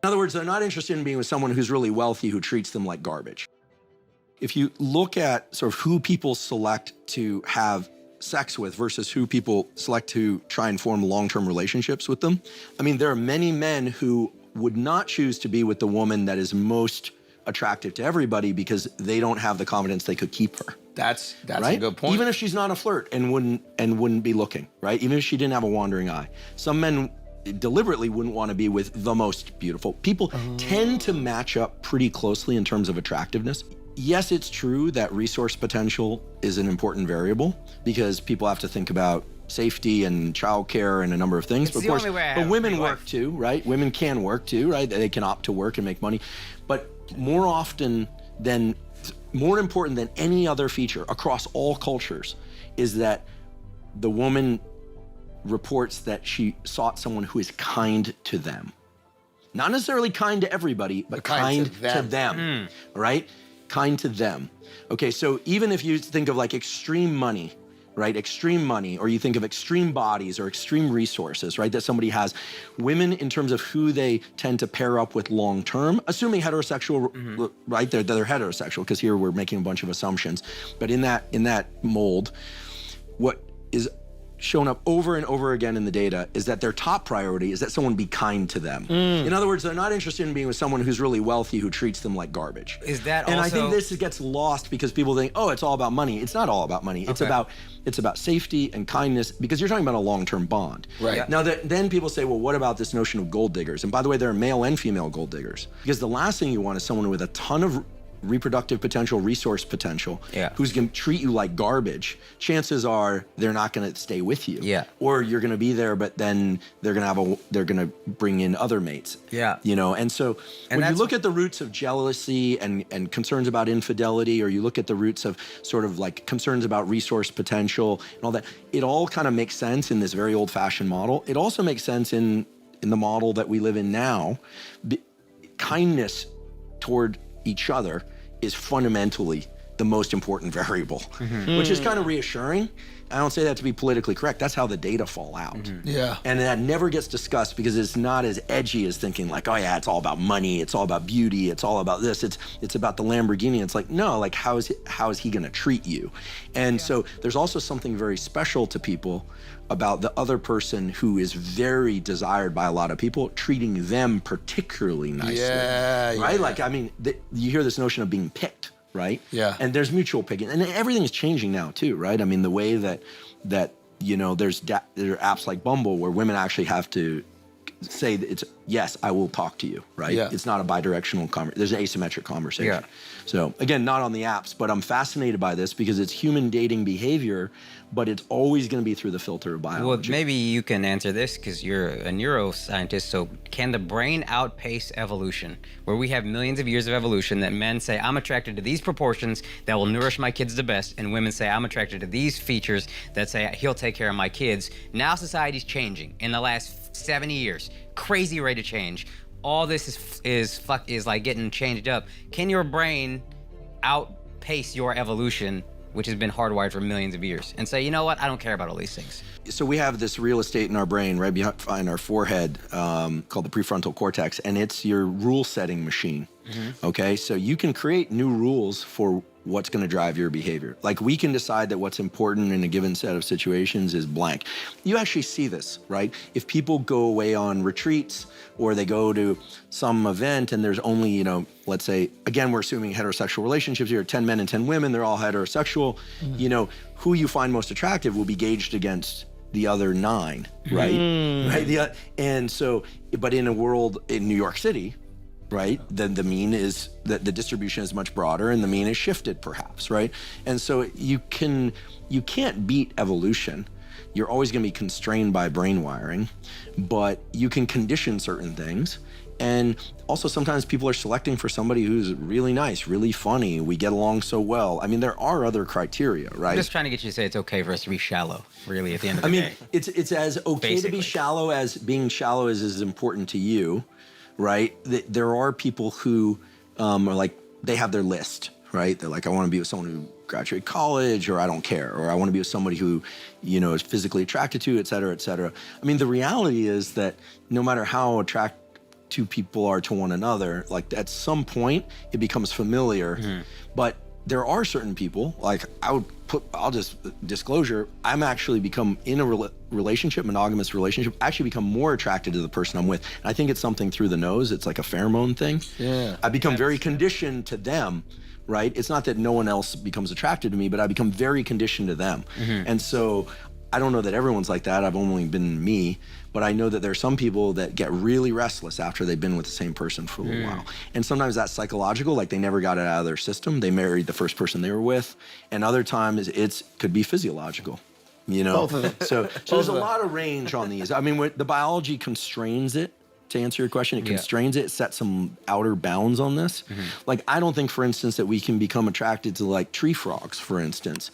In other words, they're not interested in being with someone who's really wealthy who treats them like garbage. If you look at sort of who people select to have sex with versus who people select to try and form long-term relationships with them, I mean, there are many men who would not choose to be with the woman that is most attractive to everybody because they don't have the confidence they could keep her. That's right? a good point. Even if she's not a flirt and wouldn't be looking, right? Even if she didn't have a wandering eye. Some men deliberately wouldn't want to be with the most beautiful. People tend to match up pretty closely in terms of attractiveness. Yes, it's true that resource potential is an important variable because people have to think about safety and childcare and a number of things. But of course, but women work too, right? Women can work too, right? They can opt to work and make money. But more often than, more important than any other feature across all cultures is that the woman reports that she sought someone who is kind to them. Not necessarily kind to everybody, but kind to them, right? Kind to them. Okay, so even if you think of like extreme money, right? Extreme money, or you think of extreme bodies or extreme resources, right? That somebody has. Women, in terms of who they tend to pair up with long term, assuming heterosexual, right? They're heterosexual, because here we're making a bunch of assumptions. But in that mold, what is shown up over and over again in the data is that their top priority is that someone be kind to them. In other words, they're not interested in being with someone who's really wealthy who treats them like garbage. Is that and also... I think this gets lost because people think, oh, it's all about money. It's not all about money. It's about safety and kindness, because you're talking about a long-term bond. Right. Yeah. Now, then people say, well, what about this notion of gold diggers? And by the way, there are male and female gold diggers, because the last thing you want is someone with a ton of reproductive potential, resource potential, who's gonna treat you like garbage. Chances are they're not gonna stay with you. Or you're gonna be there, but then they're gonna bring in other mates. You know, and so when you look at the roots of jealousy and concerns about infidelity, or you look at the roots of sort of like concerns about resource potential and all that, it all kind of makes sense in this very old-fashioned model. It also makes sense in the model that we live in now. Kindness toward each other is fundamentally the most important variable, which is kind of reassuring. I don't say that to be politically correct. That's how the data fall out. And that never gets discussed because it's not as edgy as thinking like, oh yeah, it's all about money, it's all about beauty, it's all about this, it's about the Lamborghini. It's like, no, like how is he gonna treat you? And so there's also something very special to people about the other person who is very desired by a lot of people, treating them particularly nicely. Right? Like, I mean, you hear this notion of being picked, right? And there's mutual picking, and everything is changing now too, right? I mean, the way that you know, there are apps like Bumble where women actually have to say that it's, yes, I will talk to you, right? It's not a bi-directional conversation. There's an asymmetric conversation. So again, not on the apps, but I'm fascinated by this because it's human dating behavior, but it's always going to be through the filter of biology. Well, maybe you can answer this because you're a neuroscientist. So can the brain outpace evolution, where we have millions of years of evolution that men say, I'm attracted to these proportions that will nourish my kids the best, and women say, I'm attracted to these features that say he'll take care of my kids. Now society's changing in the last 70 years. Crazy rate of change. All this is like getting changed up. Can your brain outpace your evolution, which has been hardwired for millions of years, and say, you know what, I don't care about all these things? So we have this real estate in our brain right behind our forehead called the prefrontal cortex, and it's your rule-setting machine. Okay, so you can create new rules for what's going to drive your behavior. Like, we can decide that what's important in a given set of situations is blank. You actually see this, right? If people go away on retreats or they go to some event and there's only, you know, let's say, again, we're assuming heterosexual relationships here, 10 men and 10 women, they're all heterosexual. You know, who you find most attractive will be gauged against the other 9, right? Right. And so, but in a world in New York City, right, then the mean is that the distribution is much broader and the mean is shifted perhaps, right? And so you can't beat evolution. You're always going to be constrained by brain wiring, but you can condition certain things. And also sometimes people are selecting for somebody who's really nice, really funny, we get along so well. I mean, there are other criteria, right? I'm just trying to get you to say it's okay for us to be shallow, really, at the end of the day. I mean, it's as okay to be shallow as being shallow is important to you, right? There are people who are like, they have their list, right? They're like, I want to be with someone who graduated college, or I don't care, or I want to be with somebody who, you know, is physically attracted to, et cetera, et cetera. I mean, the reality is that no matter how two people are to one another, like at some point it becomes familiar. But there are certain people, like I'll just disclosure, I'm actually become in a relationship, monogamous relationship, actually become more attracted to the person I'm with. And I think it's something through the nose. It's like a pheromone thing. Yeah. I become very conditioned to them, right? It's not that no one else becomes attracted to me, but I become very conditioned to them. And so I don't know that everyone's like that. I've only been me, but I know that there are some people that get really restless after they've been with the same person for a little while. And sometimes that's psychological, like they never got it out of their system. They married the first person they were with. And other times it could be physiological, you know? Both of them. So there's a lot of range on these. I mean, the biology constrains it. To answer your question, it constrains it, sets some outer bounds on this. Like, I don't think, for instance, that we can become attracted to like tree frogs, for instance.